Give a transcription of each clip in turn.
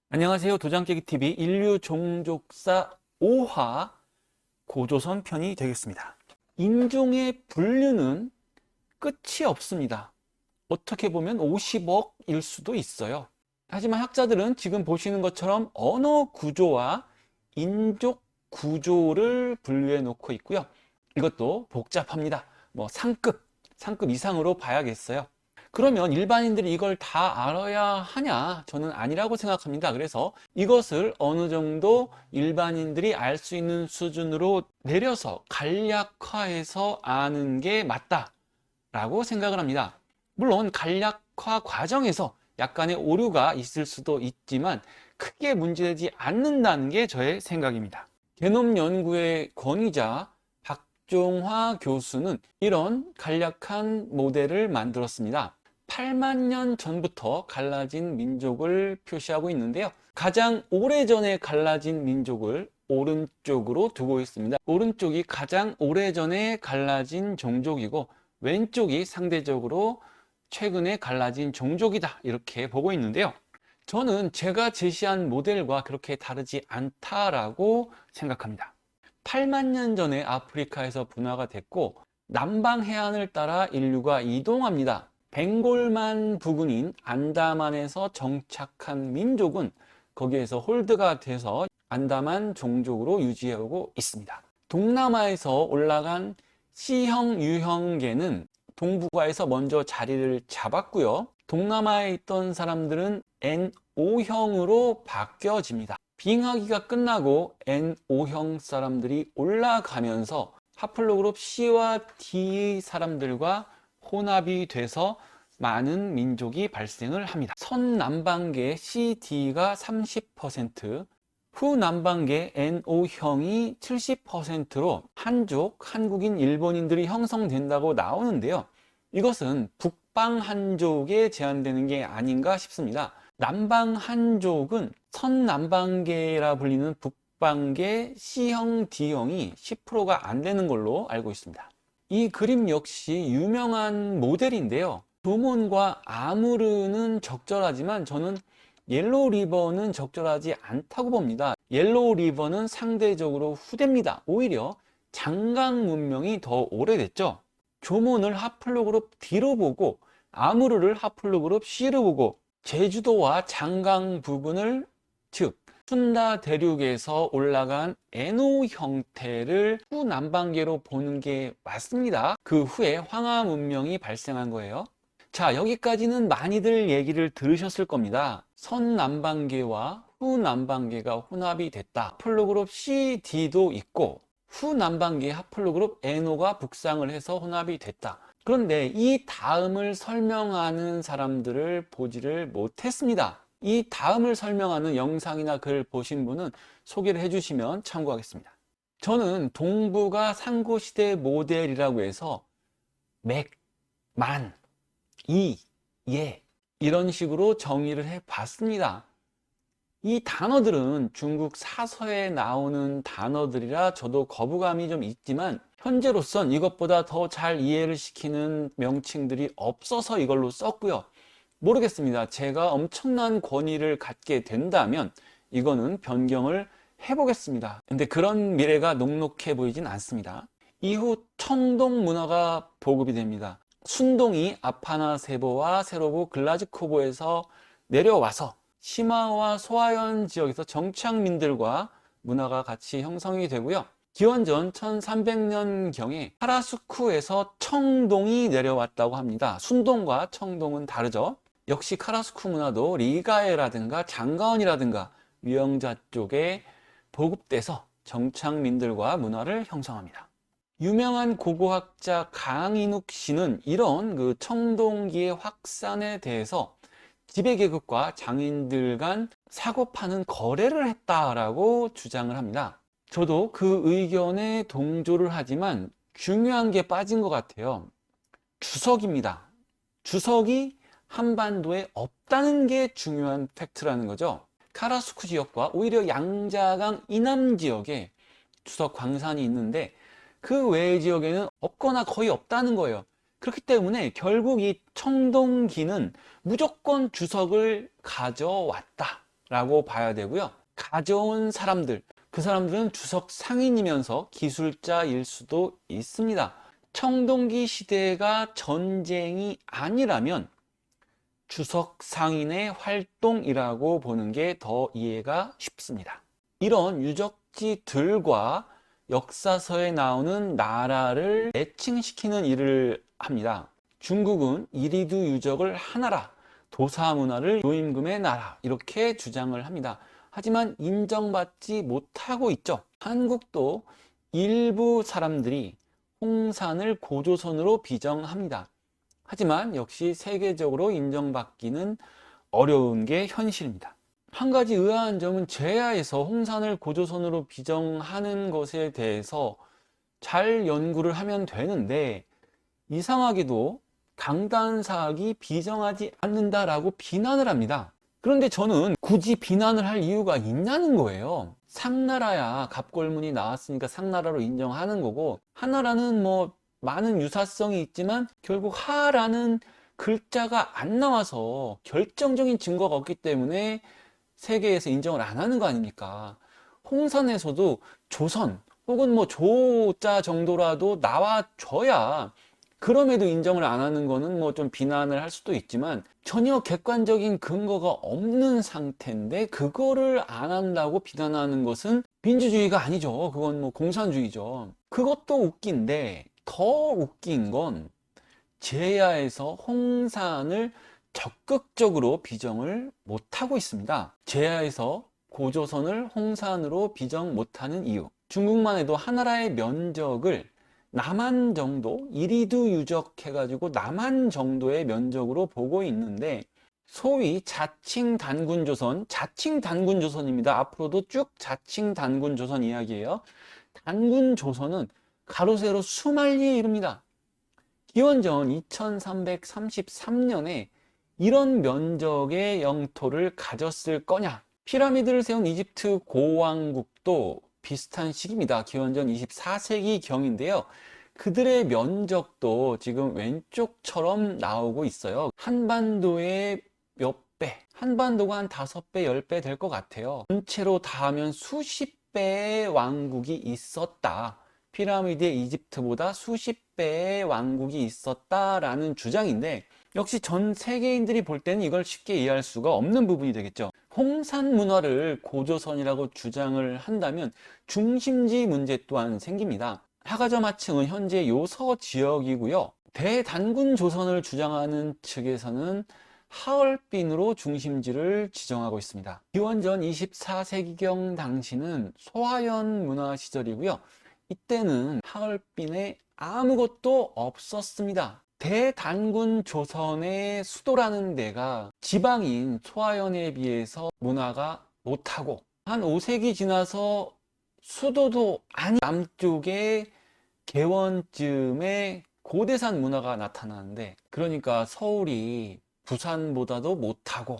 안녕하세요. 도장깨기TV 인류 종족사 5화 고조선 편이 되겠습니다. 인종의 분류는 끝이 없습니다. 어떻게 보면 50억일 수도 있어요. 하지만 학자들은 지금 보시는 것처럼 언어 구조와 인족 구조를 분류해 놓고 있고요. 이것도 복잡합니다. 상급 이상으로 봐야겠어요. 그러면 일반인들이 이걸 다 알아야 하냐? 저는 아니라고 생각합니다. 그래서 이것을 어느 정도 일반인들이 알 수 있는 수준으로 내려서 간략화해서 아는 게 맞다라고 생각을 합니다. 물론 간략화 과정에서 약간의 오류가 있을 수도 있지만 크게 문제되지 않는다는 게 저의 생각입니다. 게놈 연구의 권위자 박종화 교수는 이런 간략한 모델을 만들었습니다. 8만 년 전부터 갈라진 민족을 표시하고 있는데요. 가장 오래전에 갈라진 민족을 오른쪽으로 두고 있습니다. 오른쪽이 가장 오래전에 갈라진 종족이고 왼쪽이 상대적으로 최근에 갈라진 종족이다, 이렇게 보고 있는데요. 저는 제가 제시한 모델과 그렇게 다르지 않다라고 생각합니다. 8만 년 전에 아프리카에서 분화가 됐고 남방 해안을 따라 인류가 이동합니다. 벵골만 부근인 안다만에서 정착한 민족은 거기에서 홀드가 돼서 안다만 종족으로 유지하고 있습니다. 동남아에서 올라간 C형 유형계는 동북아에서 먼저 자리를 잡았고요. 동남아에 있던 사람들은 N5형으로 바뀌어집니다. 빙하기가 끝나고 N5형 사람들이 올라가면서 하플로그룹 C와 D의 사람들과 혼합이 돼서 많은 민족이 발생을 합니다. 선남방계 CD가 30%, 후남방계 NO형이 70%로 한족, 한국인, 일본인들이 형성된다고 나오는데요. 이것은 북방 한족에 제한되는 게 아닌가 싶습니다. 남방 한족은 선남방계라 불리는 북방계 C형, D형이 10%가 안 되는 걸로 알고 있습니다. 이 그림 역시 유명한 모델인데요. 조몬과 아무르는 적절하지만 저는 옐로우 리버는 적절하지 않다고 봅니다. 옐로우 리버는 상대적으로 후대입니다. 오히려 장강 문명이 더 오래됐죠. 조몬을 하플로그룹 D로 보고 아무르를 하플로그룹 C로 보고 제주도와 장강 부근을, 즉 순다 대륙에서 올라간 NO 형태를 후남방계로 보는 게 맞습니다. 그 후에 황하 문명이 발생한 거예요. 자, 여기까지는 많이들 얘기를 들으셨을 겁니다. 선남방계와 후남방계가 혼합이 됐다. 하플로그룹 CD도 있고 후남방계 하플로그룹 NO가 북상을 해서 혼합이 됐다. 그런데 이 다음을 설명하는 사람들을 보지를 못했습니다. 이 다음을 설명하는 영상이나 글 보신 분은 소개를 해주시면 참고하겠습니다. 저는 동부가 상고시대 모델이라고 해서 맥, 만, 이, 예 이런 식으로 정의를 해봤습니다. 이 단어들은 중국 사서에 나오는 단어들이라 저도 거부감이 좀 있지만 현재로선 이것보다 더 잘 이해를 시키는 명칭들이 없어서 이걸로 썼고요. 모르겠습니다. 제가 엄청난 권위를 갖게 된다면 이거는 변경을 해보겠습니다. 근데 그런 미래가 녹록해 보이진 않습니다. 이후 청동 문화가 보급이 됩니다. 순동이 아파나세보와 세로브 글라즈코보에서 내려와서 시마와 소아현 지역에서 정착민들과 문화가 같이 형성이 되고요. 기원전 1300년경에 카라수쿠에서 청동이 내려왔다고 합니다. 순동과 청동은 다르죠. 역시 카라수쿠 문화도 리가에라든가 장가원이라든가 위영자 쪽에 보급돼서 정착민들과 문화를 형성합니다. 유명한 고고학자 강인욱 씨는 이런 청동기의 확산에 대해서 지배계급과 장인들 간 사고 파는 거래를 했다라고 주장을 합니다. 저도 그 의견에 동조를 하지만 중요한 게 빠진 것 같아요. 주석입니다. 주석이 한반도에 없다는 게 중요한 팩트라는 거죠. 카라수쿠 지역과 오히려 양자강 이남 지역에 주석 광산이 있는데 그 외의 지역에는 없거나 거의 없다는 거예요. 그렇기 때문에 결국 이 청동기는 무조건 주석을 가져왔다. 라고 봐야 되고요. 가져온 사람들, 그 사람들은 주석 상인이면서 기술자일 수도 있습니다. 청동기 시대가 전쟁이 아니라면 주석 상인의 활동이라고 보는 게 더 이해가 쉽습니다. 이런 유적지들과 역사서에 나오는 나라를 매칭시키는 일을 합니다. 중국은 이리두 유적을 하나라, 도사문화를 요임금의 나라 이렇게 주장을 합니다. 하지만 인정받지 못하고 있죠. 한국도 일부 사람들이 홍산을 고조선으로 비정합니다. 하지만 역시 세계적으로 인정받기는 어려운 게 현실입니다. 한 가지 의아한 점은 제야에서 홍산을 고조선으로 비정하는 것에 대해서 잘 연구를 하면 되는데 이상하게도 강단사학이 비정하지 않는다라고 비난을 합니다. 그런데 저는 굳이 비난을 할 이유가 있냐는 거예요. 상나라야 갑골문이 나왔으니까 상나라로 인정하는 거고, 하나라는 뭐 많은 유사성이 있지만 결국 하라는 글자가 안 나와서 결정적인 증거가 없기 때문에 세계에서 인정을 안 하는 거 아닙니까? 홍산에서도 조선 혹은 뭐 조자 정도라도 나와줘야, 그럼에도 인정을 안 하는 거는 뭐 좀 비난을 할 수도 있지만 전혀 객관적인 근거가 없는 상태인데 그거를 안 한다고 비난하는 것은 민주주의가 아니죠. 그건 뭐 공산주의죠. 그것도 웃긴데 더 웃긴 건 제야에서 홍산을 적극적으로 비정을 못하고 있습니다. 제야에서 고조선을 홍산으로 비정 못하는 이유, 중국만 해도 하나라의 면적을 남한 정도, 이리두 유적 해가지고 남한 정도의 면적으로 보고 있는데, 소위 자칭 단군조선, 자칭 단군조선입니다. 앞으로도 쭉 자칭 단군조선 이야기예요. 단군조선은 가로 세로 수만리에 이릅니다. 기원전 2333년에 이런 면적의 영토를 가졌을 거냐? 피라미드를 세운 이집트 고왕국도 비슷한 시기입니다. 기원전 24세기 경인데요. 그들의 면적도 지금 왼쪽처럼 나오고 있어요. 한반도의 몇 배, 한반도가 한 5배, 10배 될 것 같아요. 전체로 다 하면 수십 배의 왕국이 있었다. 피라미드의 이집트보다 수십 배의 왕국이 있었다라는 주장인데, 역시 전 세계인들이 볼 때는 이걸 쉽게 이해할 수가 없는 부분이 되겠죠. 홍산 문화를 고조선이라고 주장을 한다면 중심지 문제 또한 생깁니다. 하가점 하층은 현재 요서 지역이고요. 대단군 조선을 주장하는 측에서는 하얼빈으로 중심지를 지정하고 있습니다. 기원전 24세기경 당시는 소화연 문화 시절이고요. 이때는 하얼빈에 아무것도 없었습니다. 대단군 조선의 수도라는 데가 지방인 소화연에 비해서 문화가 못하고, 한 5세기 지나서 수도도 아닌 남쪽에 개원쯤에 고대산 문화가 나타나는데, 그러니까 서울이 부산보다도 못하고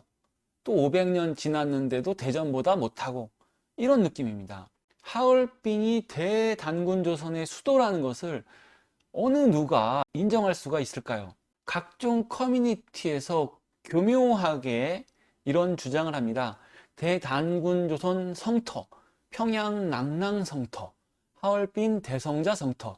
또 500년 지났는데도 대전보다 못하고 이런 느낌입니다. 하얼빈이 대단군조선의 수도라는 것을 어느 누가 인정할 수가 있을까요? 각종 커뮤니티에서 교묘하게 이런 주장을 합니다. 대단군조선 성터, 평양 낭랑 성터, 하얼빈 대성자 성터,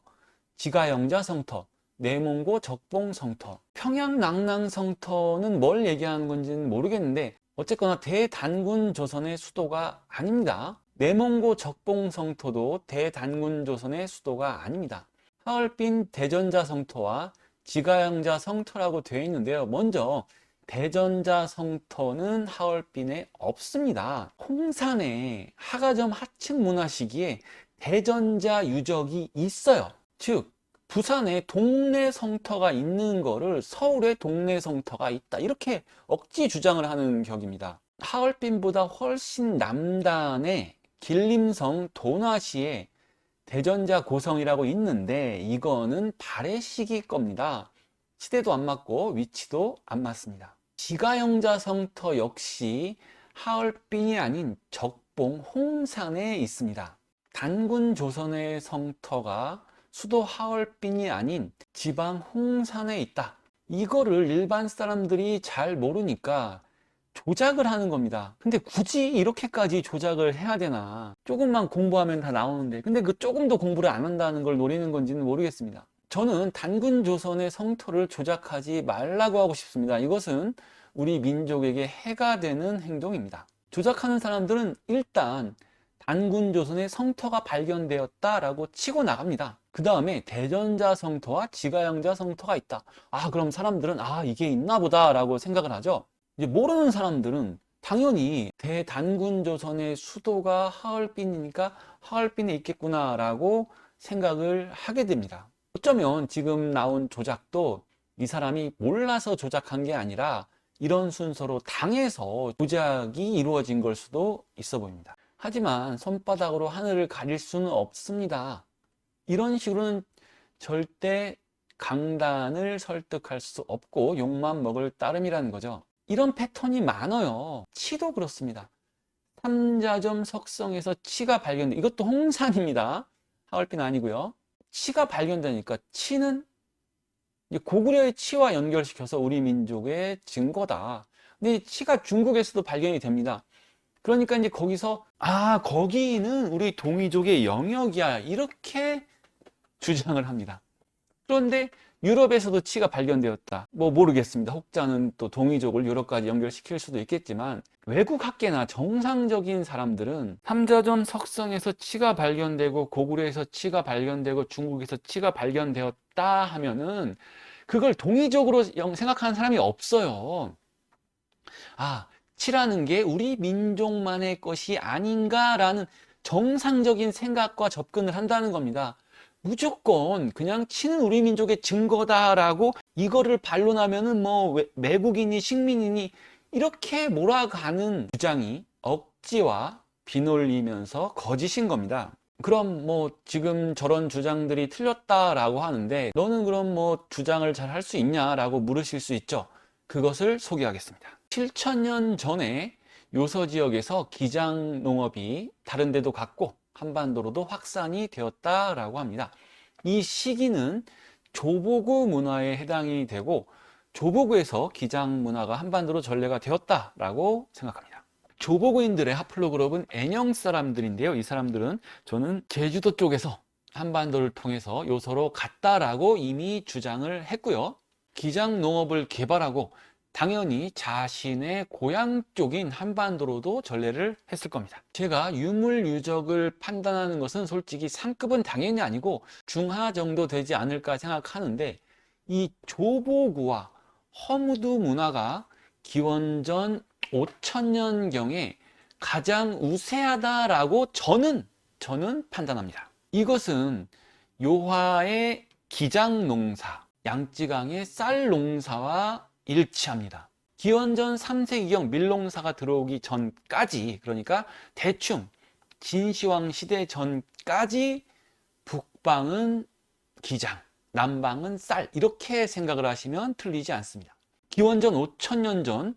지가영자 성터, 내몽고 적봉 성터. 평양 낭랑 성터는 뭘 얘기하는 건지는 모르겠는데 어쨌거나 대단군 조선의 수도가 아닙니다. 내몽고 적봉 성터도 대단군 조선의 수도가 아닙니다. 하얼빈 대전자 성터와 지가영자 성터라고 되어 있는데요. 먼저 대전자 성터는 하얼빈에 없습니다. 홍산에 하가점 하층 문화 시기에 대전자 유적이 있어요. 즉 부산에 동네 성터가 있는 거를 서울에 동네 성터가 있다, 이렇게 억지 주장을 하는 격입니다. 하얼빈보다 훨씬 남단에 길림성 도나시에 대전자 고성이라고 있는데 이거는 발해 시기 겁니다. 시대도 안 맞고 위치도 안 맞습니다. 지가영자 성터 역시 하얼빈이 아닌 적봉 홍산에 있습니다. 단군 조선의 성터가 수도 하얼빈이 아닌 지방 홍산에 있다. 이거를 일반 사람들이 잘 모르니까 조작을 하는 겁니다. 근데 굳이 이렇게까지 조작을 해야 되나? 조금만 공부하면 다 나오는데, 근데 그 조금도 공부를 안 한다는 걸 노리는 건지는 모르겠습니다. 저는 단군 조선의 성토를 조작하지 말라고 하고 싶습니다. 이것은 우리 민족에게 해가 되는 행동입니다. 조작하는 사람들은 일단 단군 조선의 성토가 발견되었다라고 치고 나갑니다. 그 다음에 대전자 성토와 지가양자 성토가 있다. 아, 그럼 사람들은 이게 있나 보다라고 생각을 하죠. 이제 모르는 사람들은 당연히 대단군 조선의 수도가 하얼빈이니까 하얼빈에 있겠구나라고 생각을 하게 됩니다. 어쩌면 지금 나온 조작도 이 사람이 몰라서 조작한 게 아니라 이런 순서로 당해서 조작이 이루어진 걸 수도 있어 보입니다. 하지만 손바닥으로 하늘을 가릴 수는 없습니다. 이런 식으로는 절대 강단을 설득할 수 없고 욕만 먹을 따름이라는 거죠. 이런 패턴이 많아요. 치도 그렇습니다. 삼자점 석성에서 치가 발견돼. 이것도 홍산입니다. 하얼빈 아니고요. 치가 발견되니까 치는 고구려의 치와 연결시켜서 우리 민족의 증거다. 근데 치가 중국에서도 발견이 됩니다. 그러니까 이제 거기서 거기는 우리 동이족의 영역이야, 이렇게 주장을 합니다. 그런데 유럽에서도 치가 발견되었다. 모르겠습니다. 혹자는 또 동이족을 유럽까지 연결시킬 수도 있겠지만, 외국 학계나 정상적인 사람들은 삼자점 석성에서 치가 발견되고 고구려에서 치가 발견되고 중국에서 치가 발견되었다 하면은 그걸 동이족으로 생각하는 사람이 없어요. 치라는 게 우리 민족만의 것이 아닌가라는 정상적인 생각과 접근을 한다는 겁니다. 무조건 그냥 치는 우리 민족의 증거다라고 이거를 반론하면은 외국인이 식민이니 이렇게 몰아가는 주장이 억지와 비놀리면서 거짓인 겁니다. 그럼 지금 저런 주장들이 틀렸다라고 하는데, 너는 그럼 주장을 잘 할 수 있냐라고 물으실 수 있죠. 그것을 소개하겠습니다. 7,000년 전에 요서 지역에서 기장 농업이 다른 데도 갔고 한반도로도 확산이 되었다라고 합니다. 이 시기는 조보구 문화에 해당이 되고, 조보구에서 기장 문화가 한반도로 전래가 되었다라고 생각합니다. 조보구인들의 하플로그룹은 N형 사람들인데요. 이 사람들은 저는 제주도 쪽에서 한반도를 통해서 요서로 갔다라고 이미 주장을 했고요. 기장 농업을 개발하고 당연히 자신의 고향 쪽인 한반도로도 전래를 했을 겁니다. 제가 유물유적을 판단하는 것은 솔직히 상급은 당연히 아니고 중하 정도 되지 않을까 생각하는데, 이 조보구와 허무두 문화가 기원전 5,000년경에 가장 우세하다라고 저는 판단합니다. 이것은 요화의 기장 농사, 양쯔강의 쌀 농사와 일치합니다. 기원전 3세기경 밀농사가 들어오기 전까지, 그러니까 대충 진시황 시대 전까지 북방은 기장, 남방은 쌀, 이렇게 생각을 하시면 틀리지 않습니다. 기원전 5,000년 전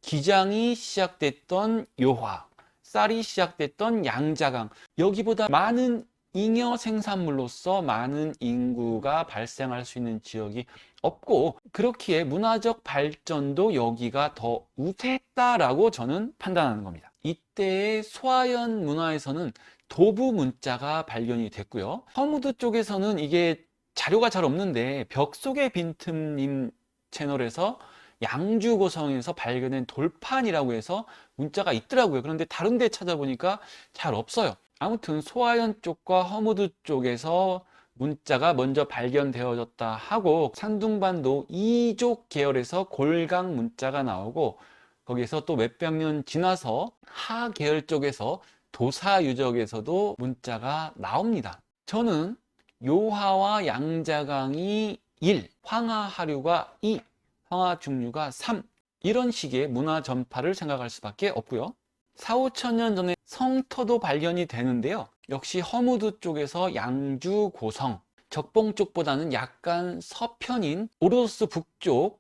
기장이 시작됐던 요화, 쌀이 시작됐던 양자강, 여기보다 많은 잉여 생산물로서 많은 인구가 발생할 수 있는 지역이 없고, 그렇기에 문화적 발전도 여기가 더 우세했다라고 저는 판단하는 겁니다. 이때의 소아연 문화에서는 도부 문자가 발견이 됐고요. 허무드 쪽에서는 이게 자료가 잘 없는데 벽 속의 빈틈님 채널에서 양주고성에서 발견된 돌판이라고 해서 문자가 있더라고요. 그런데 다른 데 찾아보니까 잘 없어요. 아무튼 소아연 쪽과 허무드 쪽에서 문자가 먼저 발견되어졌다 하고, 산둥반도 이족 계열에서 골강 문자가 나오고, 거기에서 또 몇백 년 지나서 하 계열 쪽에서 도사 유적에서도 문자가 나옵니다. 저는 요하와 양자강이 1, 황하하류가 2, 황하중류가 3, 이런 식의 문화 전파를 생각할 수밖에 없고요. 4,5,000년 전에 성터도 발견이 되는데요. 역시 허무드 쪽에서 양주 고성, 적봉 쪽보다는 약간 서편인 오르도스 북쪽,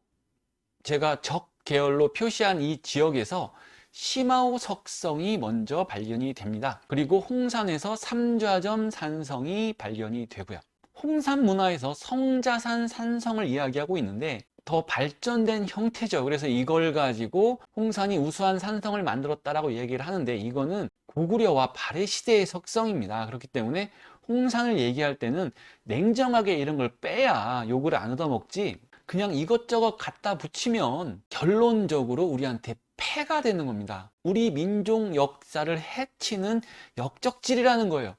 제가 적 계열로 표시한 이 지역에서 시마오 석성이 먼저 발견이 됩니다. 그리고 홍산에서 삼좌점 산성이 발견이 되고요. 홍산 문화에서 성자산 산성을 이야기하고 있는데, 더 발전된 형태죠. 그래서 이걸 가지고 홍산이 우수한 산성을 만들었다라고 얘기를 하는데, 이거는 고구려와 발해 시대의 석성입니다. 그렇기 때문에 홍산을 얘기할 때는 냉정하게 이런 걸 빼야 욕을 안 얻어먹지, 그냥 이것저것 갖다 붙이면 결론적으로 우리한테 폐가 되는 겁니다. 우리 민족 역사를 해치는 역적질이라는 거예요.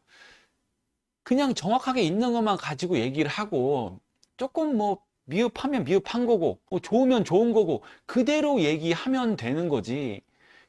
그냥 정확하게 있는 것만 가지고 얘기를 하고, 조금 뭐 미흡하면 미흡한 거고, 뭐 좋으면 좋은 거고, 그대로 얘기하면 되는 거지.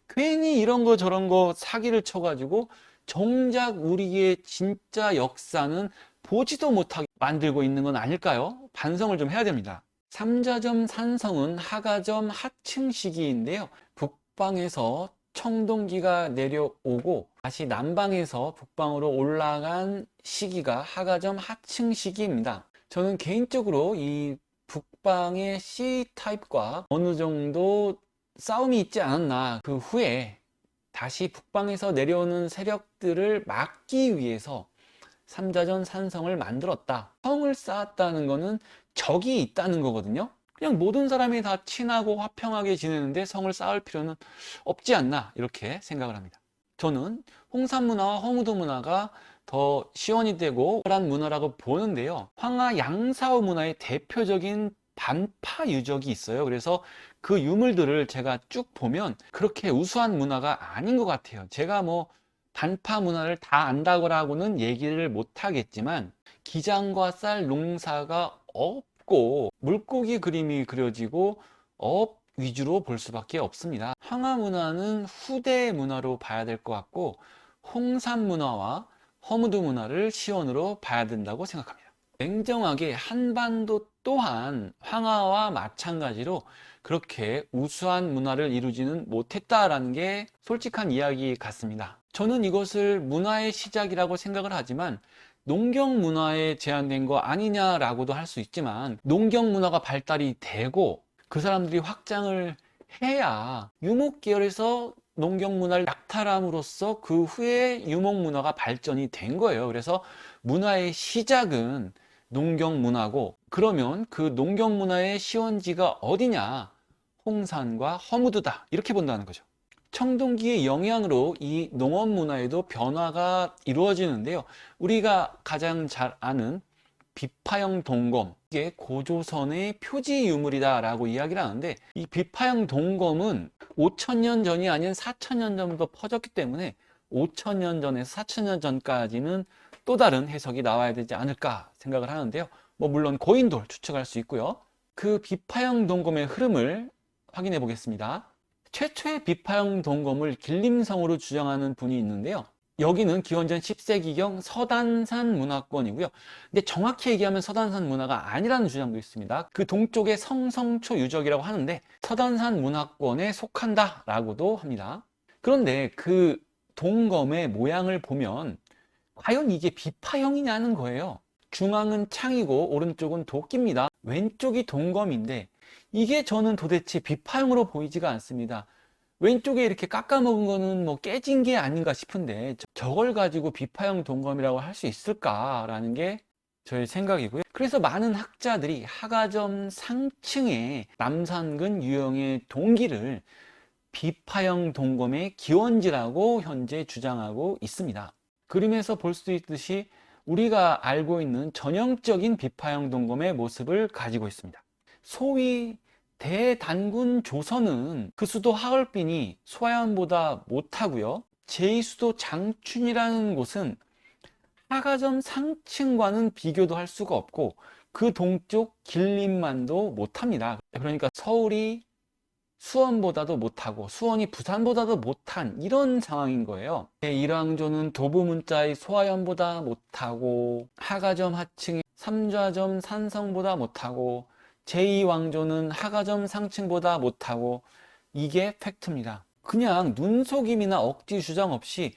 괜히 이런 거 저런 거 사기를 쳐가지고 정작 우리의 진짜 역사는 보지도 못하게 만들고 있는 건 아닐까요? 반성을 좀 해야 됩니다. 삼자점 산성은 하가점 하층 시기인데요. 북방에서 청동기가 내려오고 다시 남방에서 북방으로 올라간 시기가 하가점 하층 시기입니다. 저는 개인적으로 이 북방의 C타입과 어느 정도 싸움이 있지 않았나, 그 후에 다시 북방에서 내려오는 세력들을 막기 위해서 삼자전 산성을 만들었다. 성을 쌓았다는 거는 적이 있다는 거거든요. 그냥 모든 사람이 다 친하고 화평하게 지내는데 성을 쌓을 필요는 없지 않나, 이렇게 생각을 합니다. 저는 홍산 문화와 허무도 문화가 더 시원이 되고 한 문화라고 보는데요. 황하 양사오 문화의 대표적인 반파 유적이 있어요. 그래서 그 유물들을 제가 쭉 보면 그렇게 우수한 문화가 아닌 것 같아요. 제가 뭐 반파 문화를 다 안다고는 얘기를 못 하겠지만, 기장과 쌀 농사가 없고 물고기 그림이 그려지고 업 위주로 볼 수밖에 없습니다. 황하 문화는 후대 문화로 봐야 될 것 같고, 홍산 문화와 허무도 문화를 시원으로 봐야 된다고 생각합니다. 냉정하게 한반도 또한 황하와 마찬가지로 그렇게 우수한 문화를 이루지는 못했다라는 게 솔직한 이야기 같습니다. 저는 이것을 문화의 시작이라고 생각을 하지만, 농경 문화에 제한된 거 아니냐라고도 할 수 있지만, 농경 문화가 발달이 되고 그 사람들이 확장을 해야 유목 계열에서 농경 문화를 약탈함으로써 그 후에 유목 문화가 발전이 된 거예요. 그래서 문화의 시작은 농경 문화고, 그러면 그 농경 문화의 시원지가 어디냐? 홍산과 허무드다, 이렇게 본다는 거죠. 청동기의 영향으로 이 농업 문화에도 변화가 이루어지는데요. 우리가 가장 잘 아는 비파형 동검, 이게 고조선의 표지 유물이다 라고 이야기를 하는데, 이 비파형 동검은 5,000년 전이 아닌 4,000년 전부터 퍼졌기 때문에 5,000년 전에서 4,000년 전까지는 또 다른 해석이 나와야 되지 않을까 생각을 하는데요. 뭐 물론 고인돌 추측할 수 있고요. 그 비파형 동검의 흐름을 확인해 보겠습니다. 최초의 비파형 동검을 길림성으로 주장하는 분이 있는데요. 여기는 기원전 10세기경 서단산 문화권이고요. 근데 정확히 얘기하면 서단산 문화가 아니라는 주장도 있습니다. 그 동쪽의 성성초 유적이라고 하는데 서단산 문화권에 속한다라고도 합니다. 그런데 그 동검의 모양을 보면 과연 이게 비파형이냐는 거예요. 중앙은 창이고 오른쪽은 도끼입니다. 왼쪽이 동검인데 이게 저는 도대체 비파형으로 보이지가 않습니다. 왼쪽에 이렇게 깎아먹은 거는 뭐 깨진 게 아닌가 싶은데, 저걸 가지고 비파형 동검이라고 할 수 있을까라는 게 저의 생각이고요. 그래서 많은 학자들이 하가점 상층의 남산근 유형의 동기를 비파형 동검의 기원지라고 현재 주장하고 있습니다. 그림에서 볼 수 있듯이 우리가 알고 있는 전형적인 비파형 동검의 모습을 가지고 있습니다. 소위 대단군 조선은 그 수도 하얼빈이 소아현보다 못하고요. 제2수도 장춘이라는 곳은 하가점 상층과는 비교도 할 수가 없고 그 동쪽 길림만도 못합니다. 그러니까 서울이 수원보다도 못하고 수원이 부산보다도 못한 이런 상황인 거예요. 일왕조는 도부문자의 소아현보다 못하고 하가점 하층이 삼좌점 산성보다 못하고 제2왕조는 하가점 상층보다 못하고, 이게 팩트입니다. 그냥 눈속임이나 억지 주장 없이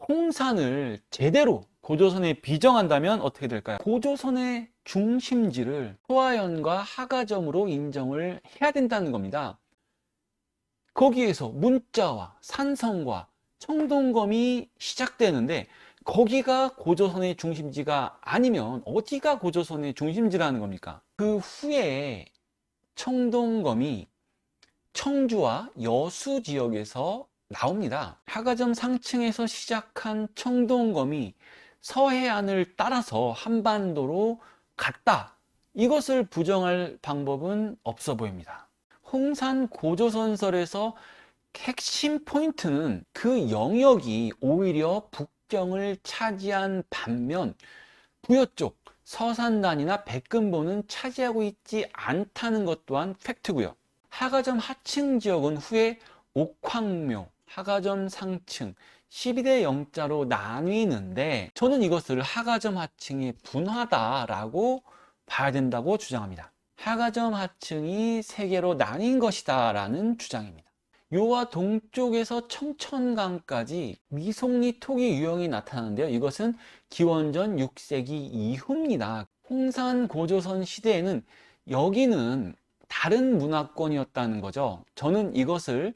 홍산을 제대로 고조선에 비정한다면 어떻게 될까요? 고조선의 중심지를 소아현과 하가점으로 인정을 해야 된다는 겁니다. 거기에서 문자와 산성과 청동검이 시작되는데 거기가 고조선의 중심지가 아니면 어디가 고조선의 중심지라는 겁니까? 그 후에 청동검이 청주와 여수 지역에서 나옵니다. 하가점 상층에서 시작한 청동검이 서해안을 따라서 한반도로 갔다. 이것을 부정할 방법은 없어 보입니다. 홍산 고조선설에서 핵심 포인트는 그 영역이 오히려 북경을 차지한 반면 부여 쪽 서산단이나 백금보는 차지하고 있지 않다는 것 또한 팩트고요. 하가점 하층 지역은 후에 옥황묘, 하가점 상층, 12대 영자로 나뉘는데 저는 이것을 하가점 하층의 분화다라고 봐야 된다고 주장합니다. 하가점 하층이 세 개로 나뉜 것이다 라는 주장입니다. 요와 동쪽에서 청천강까지 미송리 토기 유형이 나타나는데요. 이것은 기원전 6세기 이후입니다. 홍산 고조선 시대에는 여기는 다른 문화권이었다는 거죠. 저는 이것을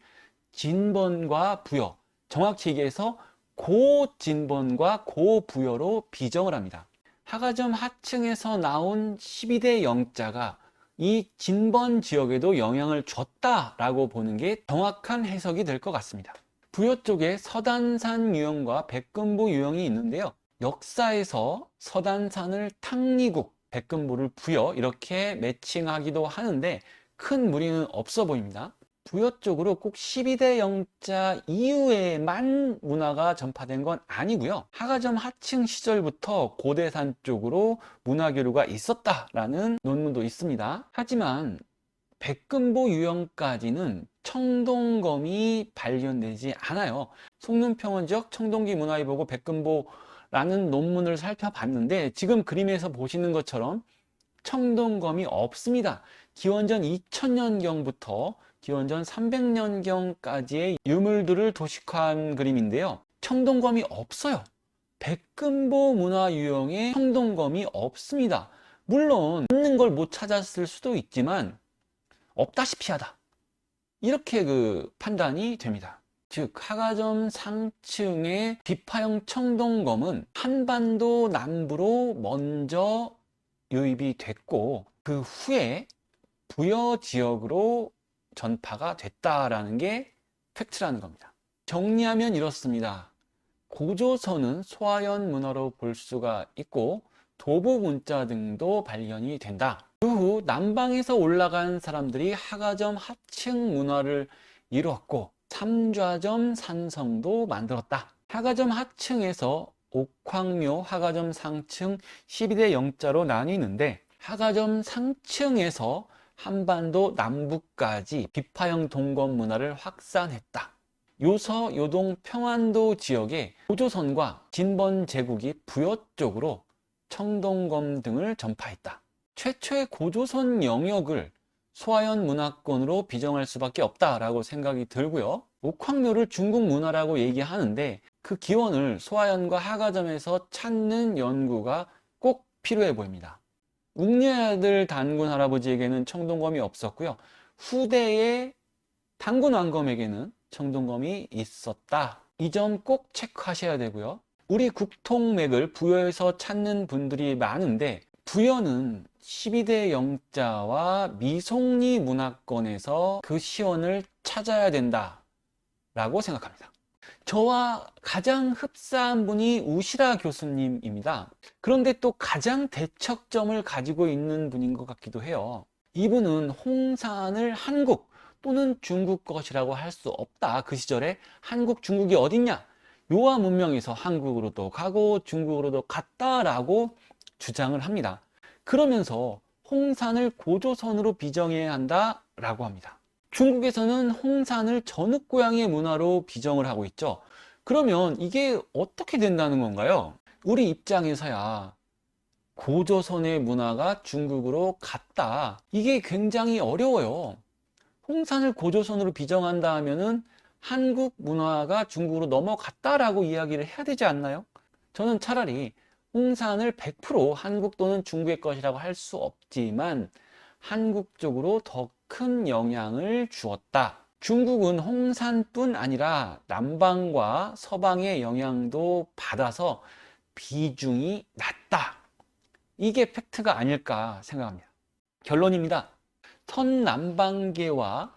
진번과 부여, 정확히 얘기해서 고진번과 고부여로 비정을 합니다. 하가점 하층에서 나온 12대 영자가 이 진번 지역에도 영향을 줬다라고 보는 게 정확한 해석이 될 것 같습니다. 부여 쪽에 서단산 유형과 백금보 유형이 있는데요. 역사에서 서단산을 탕리국, 백금보를 부여 이렇게 매칭하기도 하는데 큰 무리는 없어 보입니다. 부여 쪽으로 꼭 12대 영자 이후에만 문화가 전파된 건 아니고요. 하가점 하층 시절부터 고대산 쪽으로 문화교류가 있었다라는 논문도 있습니다. 하지만 백금보 유형까지는 청동검이 발견되지 않아요. 송년평원 지역 청동기 문화에 보고 백금보라는 논문을 살펴봤는데 지금 그림에서 보시는 것처럼 청동검이 없습니다. 기원전 2000년경부터 기원전 300년경까지의 유물들을 도식화한 그림인데요. 청동검이 없어요. 백금보 문화 유형에 청동검이 없습니다. 물론 있는 걸 못 찾았을 수도 있지만 없다시피 하다. 이렇게 판단이 됩니다. 즉 하가점 상층의 비파형 청동검은 한반도 남부로 먼저 유입이 됐고 그 후에 부여 지역으로 전파가 됐다라는 게 팩트라는 겁니다. 정리하면 이렇습니다. 고조선은 소화연 문화로 볼 수가 있고 도부 문자 등도 발견이 된다. 그 후 남방에서 올라간 사람들이 하가점 하층 문화를 이루었고 삼좌점 산성도 만들었다. 하가점 하층에서 옥황묘, 하가점 상층 12대 영자로 나뉘는데 하가점 상층에서 한반도 남부까지 비파형 동검 문화를 확산했다. 요서, 요동, 평안도 지역에 고조선과 진번 제국이 부여 쪽으로 청동검 등을 전파했다. 최초의 고조선 영역을 소화연 문화권으로 비정할 수밖에 없다라고 생각이 들고요. 옥황묘를 중국 문화라고 얘기하는데 그 기원을 소화연과 하가점에서 찾는 연구가 꼭 필요해 보입니다. 웅녀의 아들 단군 할아버지에게는 청동검이 없었고요. 후대의 단군 왕검에게는 청동검이 있었다. 이 점 꼭 체크하셔야 되고요. 우리 국통맥을 부여에서 찾는 분들이 많은데 부여는 12대 영자와 미송리 문화권에서 그 시원을 찾아야 된다 라고 생각합니다. 저와 가장 흡사한 분이 우시라 교수님입니다. 그런데 또 가장 대척점을 가지고 있는 분인 것 같기도 해요. 이분은 홍산을 한국 또는 중국 것이라고 할 수 없다. 그 시절에 한국, 중국이 어딨냐? 요하 문명에서 한국으로도 가고 중국으로도 갔다라고 주장을 합니다. 그러면서 홍산을 고조선으로 비정해야 한다라고 합니다. 중국에서는 홍산을 전욱고향의 문화로 비정을 하고 있죠. 그러면 이게 어떻게 된다는 건가요? 우리 입장에서야 고조선의 문화가 중국으로 갔다. 이게 굉장히 어려워요. 홍산을 고조선으로 비정한다 하면은 한국 문화가 중국으로 넘어갔다라고 이야기를 해야 되지 않나요? 저는 차라리 홍산을 100% 한국 또는 중국의 것이라고 할 수 없지만 한국 쪽으로 더 큰 영향을 주었다. 중국은 홍산뿐 아니라 남방과 서방의 영향도 받아서 비중이 낮다. 이게 팩트가 아닐까 생각합니다. 결론입니다. 선남방계와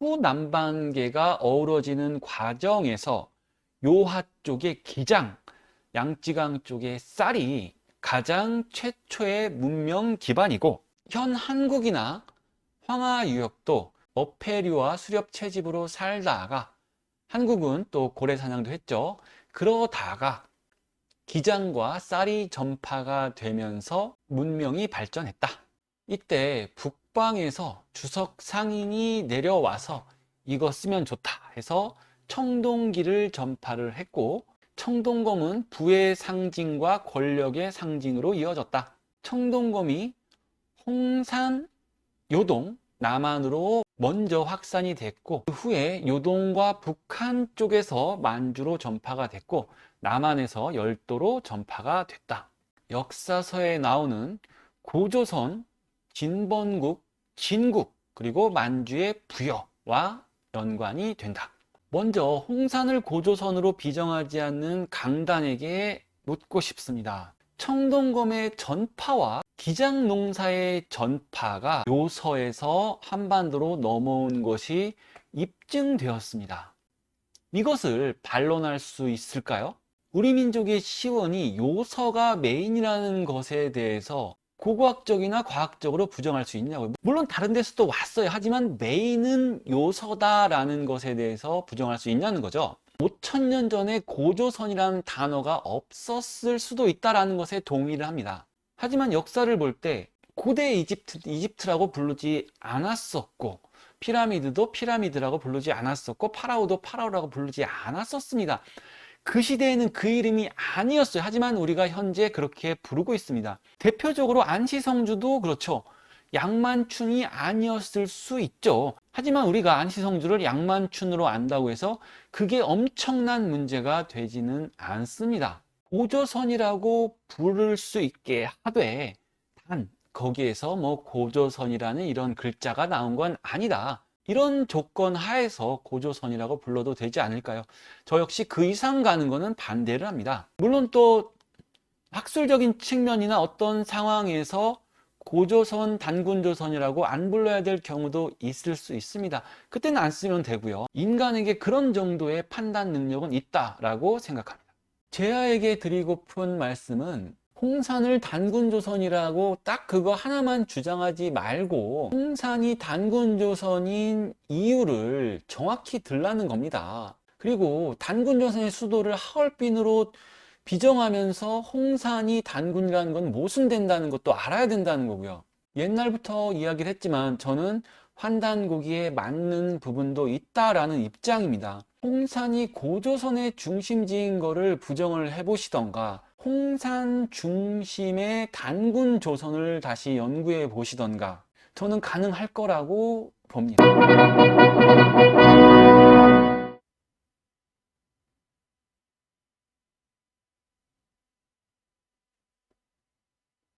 후남방계가 어우러지는 과정에서 요하 쪽의 기장, 양쯔강 쪽의 쌀이 가장 최초의 문명 기반이고, 현 한국이나 황하 유역도 어패류와 수렵 채집으로 살다가, 한국은 또 고래 사냥도 했죠. 그러다가 기장과 쌀이 전파가 되면서 문명이 발전했다. 이때 북방에서 주석 상인이 내려와서 이거 쓰면 좋다 해서 청동기를 전파를 했고, 청동검은 부의 상징과 권력의 상징으로 이어졌다. 청동검이 홍산, 요동, 남한으로 먼저 확산이 됐고, 그 후에 요동과 북한 쪽에서 만주로 전파가 됐고, 남한에서 열도로 전파가 됐다. 역사서에 나오는 고조선, 진번국, 진국, 그리고 만주의 부여와 연관이 된다. 먼저 홍산을 고조선으로 비정하지 않는 강단에게 묻고 싶습니다. 청동검의 전파와 기장농사의 전파가 요서에서 한반도로 넘어온 것이 입증되었습니다. 이것을 반론할 수 있을까요? 우리 민족의 시원이 요서가 메인이라는 것에 대해서 고고학적이나 과학적으로 부정할 수 있냐고요. 물론 다른 데서도 왔어요. 하지만 메인은 요서다라는 것에 대해서 부정할 수 있냐는 거죠. 5,000년 전에 고조선이라는 단어가 없었을 수도 있다라는 것에 동의를 합니다. 하지만 역사를 볼 때 고대 이집트라고 부르지 않았었고, 피라미드도 피라미드라고 부르지 않았었고, 파라오도 파라오라고 부르지 않았었습니다. 그 시대에는 그 이름이 아니었어요. 하지만 우리가 현재 그렇게 부르고 있습니다. 대표적으로 안시성주도 그렇죠. 양만춘이 아니었을 수 있죠. 하지만 우리가 안시성주를 양만춘으로 안다고 해서 그게 엄청난 문제가 되지는 않습니다. 고조선이라고 부를 수 있게 하되, 단 거기에서 뭐 고조선이라는 이런 글자가 나온 건 아니다. 이런 조건 하에서 고조선이라고 불러도 되지 않을까요? 저 역시 그 이상 가는 거는 반대를 합니다. 물론 또 학술적인 측면이나 어떤 상황에서 고조선, 단군조선이라고 안 불러야 될 경우도 있을 수 있습니다. 그때는 안 쓰면 되고요. 인간에게 그런 정도의 판단 능력은 있다라고 생각합니다. 제아에게 드리고픈 말씀은, 홍산을 단군조선이라고 딱 그거 하나만 주장하지 말고 홍산이 단군조선인 이유를 정확히 들라는 겁니다. 그리고 단군조선의 수도를 하얼빈으로 비정하면서 홍산이 단군이라는 건 모순된다는 것도 알아야 된다는 거고요. 옛날부터 이야기를 했지만 저는 환단고기에 맞는 부분도 있다라는 입장입니다. 홍산이 고조선의 중심지인 거를 부정을 해보시던가, 홍산 중심의 단군 조선을 다시 연구해 보시던가, 저는 가능할 거라고 봅니다.